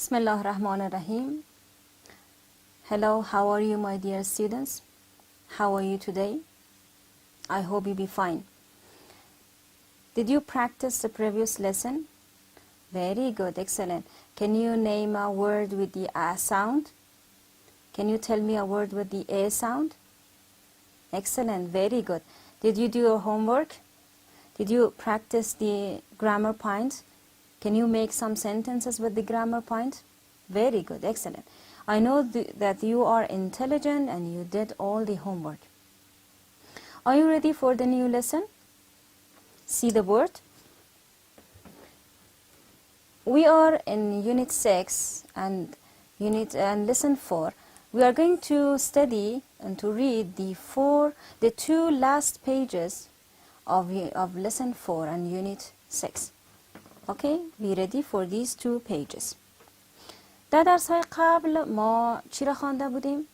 Bismillah ar-Rahman ar-Rahim. Hello, how are you, my dear students? How are you today? I hope you be fine. Did you practice the previous lesson? Very good, excellent. Can you name a word with the A sound? Can you tell me a word with the A sound? Excellent, very good. Did you do your homework? Did you practice the grammar points? Can you make some sentences with the grammar point? Very good, excellent. I know that you are intelligent and you did all the homework. Are you ready for the new lesson? See the word. We are in Unit 6 and Lesson 4. We are going to study and to read the two last pages of Lesson 4 and Unit 6. Okay, be ready for these two pages. در درس‌های قبل ما چی را خوانده بودیم؟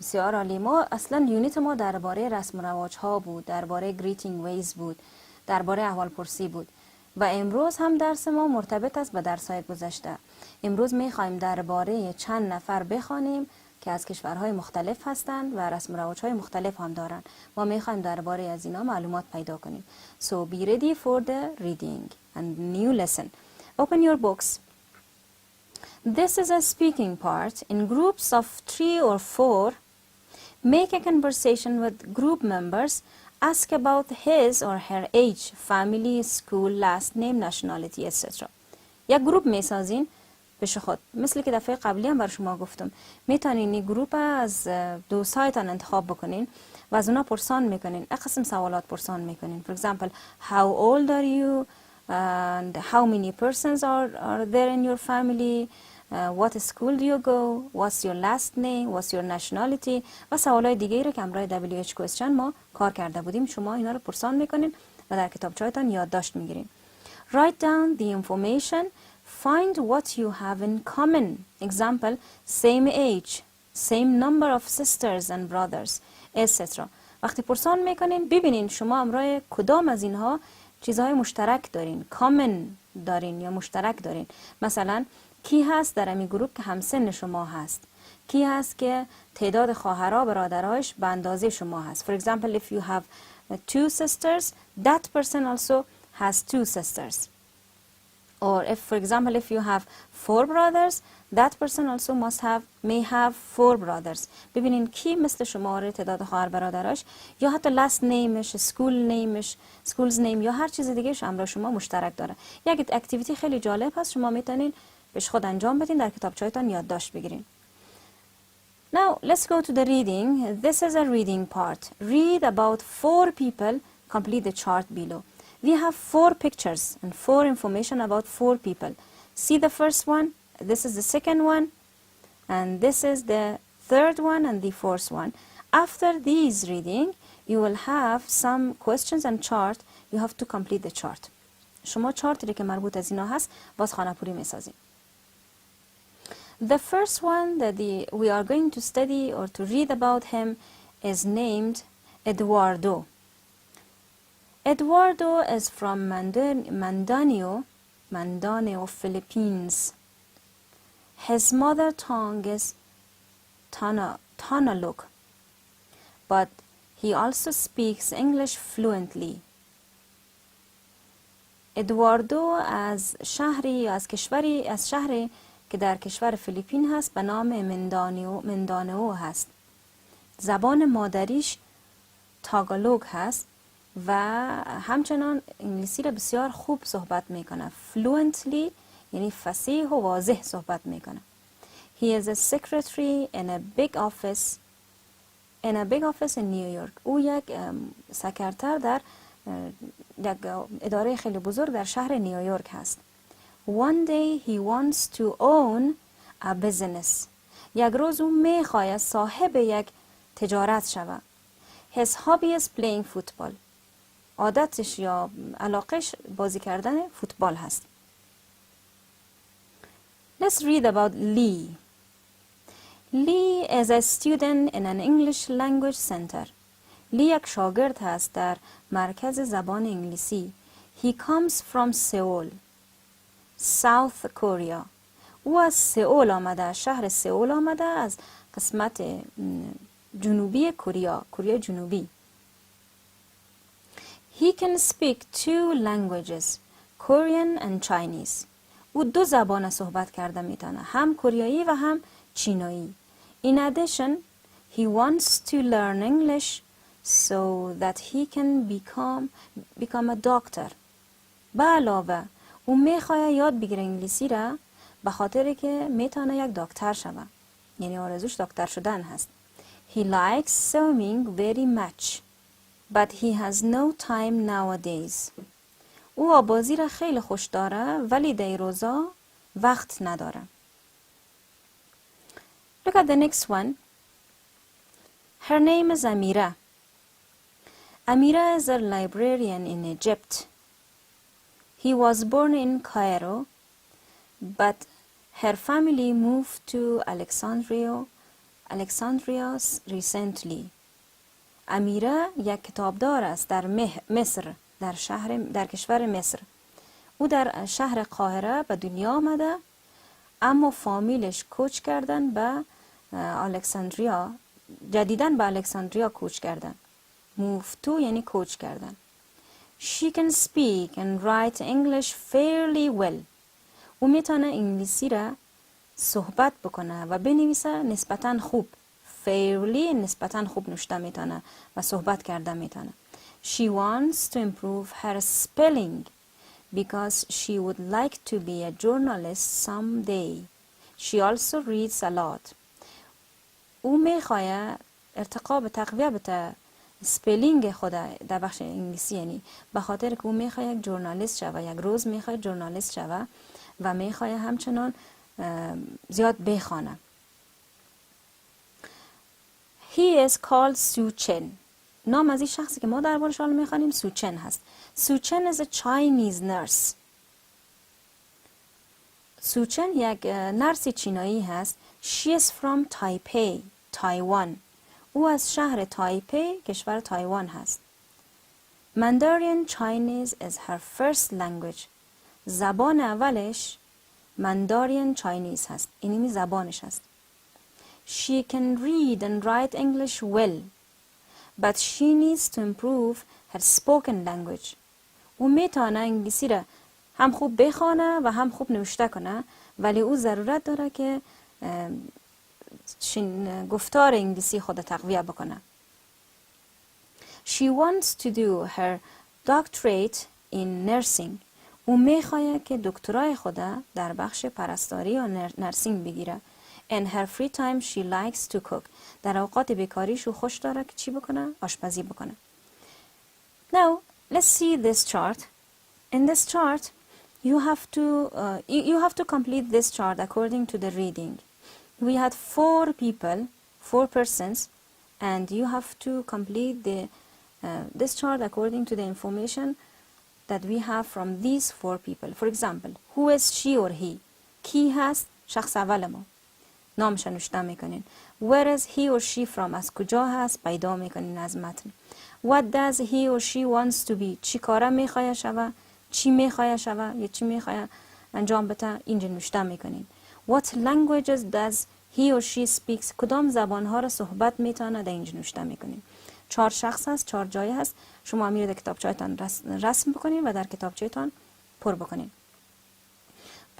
بسیار عالی. ما اصلا یونیت ما درباره رسم و رواج‌ها بود، درباره greeting ways بود، درباره احوالپرسی بود و امروز هم درس ما مرتبط است با درس‌های گذشته. امروز می‌خوایم درباره چند نفر بخوانیم که از کشورهای مختلف هستند و رسم و رواج‌های مختلف هم دارند. ما می‌خوایم درباره از اینا معلومات پیدا کنیم. So be ready for the reading and new lesson. Open your books. This is a speaking part. In groups of 3 or 4, make a conversation with group members. Ask about his or her age, family, school, last name, nationality, etc. یک گروپ میسازین پیش خود. مثل که دفعه قبلی هم بر شما گفتم. میتونین این گروپ از دوستایتان انتخاب بکنین و از اونا پرسان میکنین. یک قسم سوالات پرسان میکنین. For example, how old are you? And how many persons are there in your family? What school do you go? What's your last name? What's your nationality? و سوالای دیگه رو که همراه WH question ما کار کرده بودیم. شما اینا رو پرسان میکنین و در کتابچه‌هایتان یادداشت میگیرین. Write down the information. Find what you have in common. Example, same age, same number of sisters and brothers, etc. وقتی پرسان میکنین ببینین شما همراه کدام از اینها چیزهای مشترک دارین، common دارین یا مشترک دارین. مثلا کی هست در امی گروپ که همسن شما هست؟ کی هست که تعداد خواهرها برادرهاش به اندازه شما هست؟ For example, if you have 2 sisters, that person also has 2 sisters. Or if, for example, if you have 4 brothers, that person also may have 4 brothers. ببینین کی مثل شما تعداد خواهر برادرش یا حتی last nameش، school's name یا هر چیز دیگه همراه شما مشترک داره. یک اکتیویتی خیلی جالب هست، شما میتونین بهش خود انجام بدین، در کتابچه‌هایتان یادداشت بگیرین. Now let's go to the reading. This is a reading part. Read about 4 people. Complete the chart below. We have 4 pictures and 4 information about 4 people. See the first one, this is the second one, and this is the third one and the fourth one. After these reading, you will have some questions and chart. You have to complete the chart. شما چارتی که مربوط از اینا هست باز خانه‌پوری می‌سازید. The first one that we are going to study or to read about him is named Eduardo. Eduardo is from Mindanao, Philippines. His mother tongue is Tagalog, but he also speaks English fluently. Eduardo از شهری که در کشور فیلیپین هست به نام مندانئو هست. زبان مادریش تاگالوگ هست و همچنان انگلیسی را بسیار خوب صحبت میکنه. fluently یعنی فصیح و واضح صحبت میکنه. He is a secretary in a big office in New York. او یک سکرتر در یک اداره خیلی بزرگ در شهر نیویورک هست. One day he wants to own a business. یک روز او میخواهد صاحب یک تجارت شود. His hobby is playing football. عادتش یا علاقش بازی کردن فوتبال هست. Let's read about Lee. Lee is a student in an English language center. لی یک شاگرد هست در مرکز زبان انگلیسی. He comes from Seoul, South Korea. او از سئول آمده، از شهر سئول آمده، از قسمت جنوبی کره جنوبی. He can speak 2 languages, Korean and Chinese. او 2 زبان صحبت کرده میتونه، هم کره و هم چینایی. In addition, he wants to learn English so that he can become a doctor. به علاوه او میخواد یاد بگیره انگلیسی را به خاطر که میتونه یک دکتر شوه، یعنی آرزوش دکتر شدن هست. He likes swimming very much, but he has no time nowadays. او آبازی را خیلی خوش داره ولی در روزا وقت نداره. Look at the next one. Her name is Amira. Amira is a librarian in Egypt. He was born in Cairo, but her family moved to Alexandria recently. امیره یک کتابدار است در مصر، در کشور مصر. او در شهر قاهره به دنیا آمده، اما فامیلش کوچ کردن به الکساندریا، جدیداً به الکساندریا کوچ کردن. move to یعنی کوچ کردن. She can speak and write English fairly well. او میتونه انگلیسی را صحبت بکنه و بنویسه نسبتاً خوب. fairly نسبتاً خوب نوشته میتونه و صحبت کرده میتونه. She wants to improve her spelling because she would like to be a journalist someday. She also reads a lot. او میخواد ارتقا به تقویه بده سپلینگ خود در بخش انگلیسی، یعنی به خاطر که او میخواد یک ژورنالیست شوه، یک روز میخواد ژورنالیست شوه و میخواد همچنان زیاد بخونه. He is called Suchen. نام از این شخصی که ما دربارش حالا میخوانیم سوچن هست. سوچن is a Chinese nurse. سوچن یک نرس چینایی هست. She is from Taipei, Taiwan. او از شهر تایپی، کشور تایوان هست. Mandarin Chinese is her first language. زبان اولش Mandarin Chinese هست. اینمی زبانش هست. She can read and write English well, but she needs to improve her spoken language. او میتونه انگلیسی را هم خوب بخونه و هم خوب نوشته کنه، ولی او ضرورت داره که گفتار انگلیسی خود تقویه بکنه. She wants to do her doctorate in nursing. او میخواد که دکترای خود در بخش پرستاری و نرسینگ بگیره. In her free time she likes to cook. در اوقات بیکاریش او خوش داره که چی بکنه؟ آشپزی بکنه. Now let's see this chart. In this chart you have to complete this chart according to the reading. We had 4 people, 4 persons, and you have to complete this chart according to the information that we have from these 4 people. For example, who is she or he? کی هست؟ شخص اول ما. نامش نوشته میکنین. Where is he or she from? از کجا هست؟ پیدا میکنین از متن. What does he or she wants to be? چی کاره میخواه شوه؟ چی میخواه شوه؟ یا چی میخواه انجام بده؟ اینجا نوشته میکنین. What languages does he or she speaks? کدام زبانها را صحبت میتونه؟ در اینجا نوشته میکنین. 4 شخص هست، 4 جای هست. شما میره در کتابچه‌تان رسم بکنین و در کتابچه‌تان پر بکنین.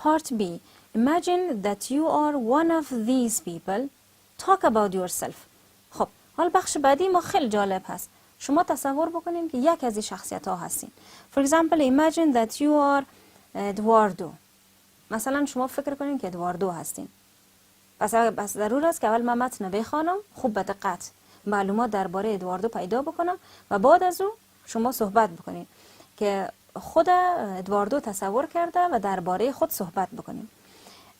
Part B. Imagine that you are one of these people. Talk about yourself. خب حال بخش بعدی ما خیلی جالب هست. شما تصور بکنین که یک از این شخصیت ها هستین. For example, imagine that you are Eduardo. مثلا شما فکر کنین که ادواردو هستین. پس ضرور است که اول من متن بخوانم، خوب به دقت معلومات درباره ادواردو پیدا بکنم و بعد از او شما صحبت بکنین که خود ادواردو تصور کرده و درباره خود صحبت بکنین.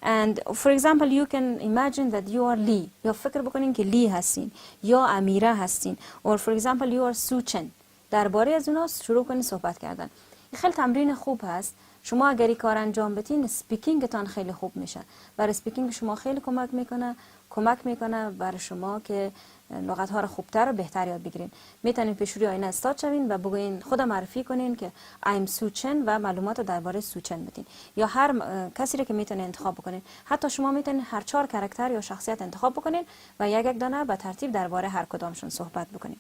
And for example, you can imagine that you are Lee. یا فکر بکنین که لی هستین یا امیره هستین. Or for example, you are Suchen. درباره از اونا شروع کنین صحبت کردن. این خیلی تمرین خوب هست. شما اگر این کار انجام بدین، اسپیکینگتان خیلی خوب میشه. برای اسپیکینگ شما خیلی کمک میکنه. کمک میکنه برای شما که لغت ها رو خوبتر و بهتر یاد بگیرین. میتونین پیش روی آینه استاد شوین و بگوین، خود معرفی کنین که I'm سوچن و معلومات رو درباره سوچن بدین، یا هر کسی رو که میتونین انتخاب بکنین. حتی شما میتونین هر 4 کاراکتر یا شخصیت انتخاب بکنین و یک دانه به ترتیب درباره هر کدامشون صحبت بکنین.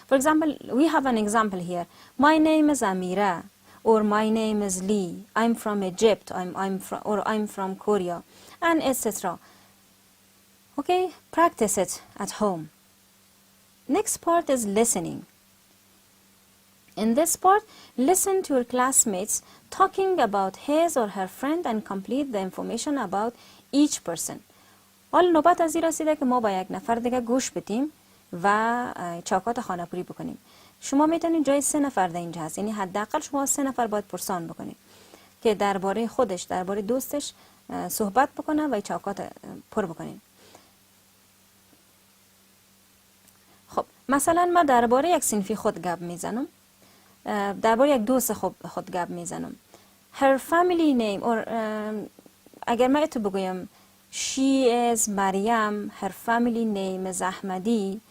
For example, we have an example here. My name is Amira, or my name is Lee. I'm from Egypt, I'm from Korea, and etc. Okay, practice it at home. Next part is listening. In this part, listen to your classmates talking about his or her friend and complete the information about each person. حال نوبت از این رسیده که ما با یک نفر دیگه گوش بدیم و چاکات خانه‌پوری بکنیم. شما میتونید جای 3 نفر در اینجا هست، یعنی حداقل شما 3 نفر باید پرسان بکنید که درباره خودش، درباره دوستش صحبت بکنه و چاکات پر بکنید. خب مثلا ما درباره یک صنفی خود گپ میزنم، درباره یک دوست خود گپ میزنم. Her family name or اگر من اتو بگویم she is مریم, her family name is احمدی،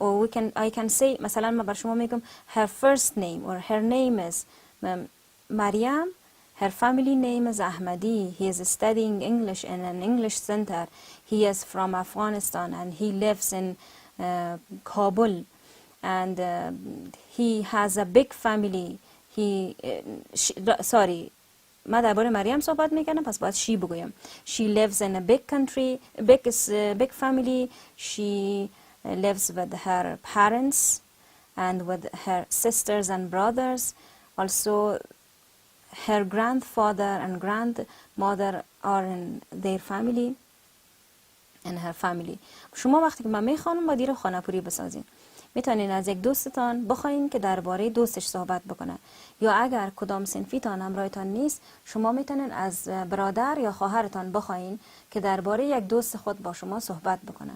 or I can say مثلا من بر شما میگم her first name or her name is مریم, her family name is Ahmadi, he is studying English in an English center, he is from Afghanistan and he lives in Kabul and he has a big family. ما درباره مریم صحبت میکنم، پس باید she بگویم. She lives in a big country, big family. She lives with her parents and with her sisters and brothers. Also her grandfather and grandmother are in their family and her family. شما وقتی که من میخوانم با دیر خانه‌پوری بسازین. میتونین از یک دوستتان بخواین که درباره دوستش صحبت بکنه، یا اگر کدام صنفیتان همراهتان نیست، شما میتونین از برادر یا خواهرتان بخواین که درباره یک دوست خود با شما صحبت بکنه.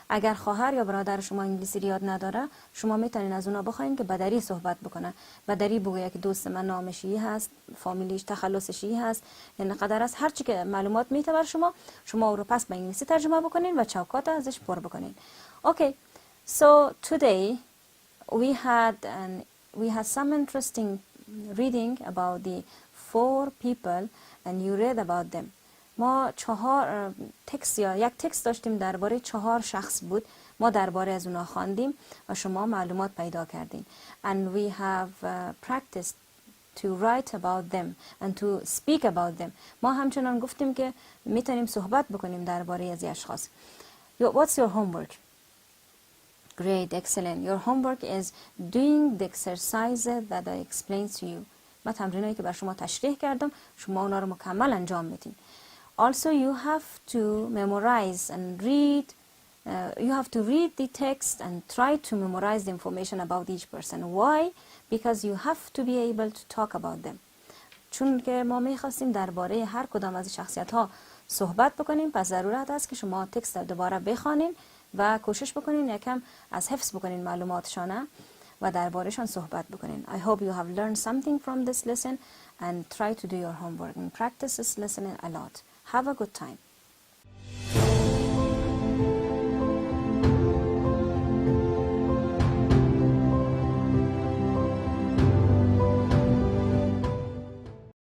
اگر خواهر یا برادر شما انگلیسی یاد نداره، شما میتونین از اونا بخواین که بدری صحبت بکنه. بدری بگویه که دوست من نامش این هست، فامیلیش تخلصش این هست، یعنی قدر است هر چی که معلومات میته بر شما او رو پس به انگلیسی ترجمه بکنین و چوکات ازش پر بکنین. اوکی. So today we had some interesting reading about the 4 people and you read about them. ما 4 تکست یا یک تکست داشتیم درباره 4 شخص بود. ما درباره از اونا خواندیم و شما معلومات پیدا کردین. And we have practiced to write about them and to speak about them. ما همچنان گفتیم که میتونیم صحبت بکنیم درباره از اشخاص. What's your homework? Great, excellent. Your homework is doing the exercises that I explained to you. ما تمرینایی که بر شما تشریح کردم، شما اونا رو مکمل انجام میدین. Also, you have to memorize and read. You have to read the text and try to memorize the information about each person. Why? Because you have to be able to talk about them. چون که ما میخواستیم درباره هر کدام از شخصیت ها صحبت بکنیم، پس ضرورت است که شما تکست دوباره بخوانین و کوشش بکنین یکم از حفظ بکنین معلوماتشان و دربارهشان صحبت بکنین. I hope you have learned something from this lesson and try to do your homework and practice this lesson a lot. Have a good time.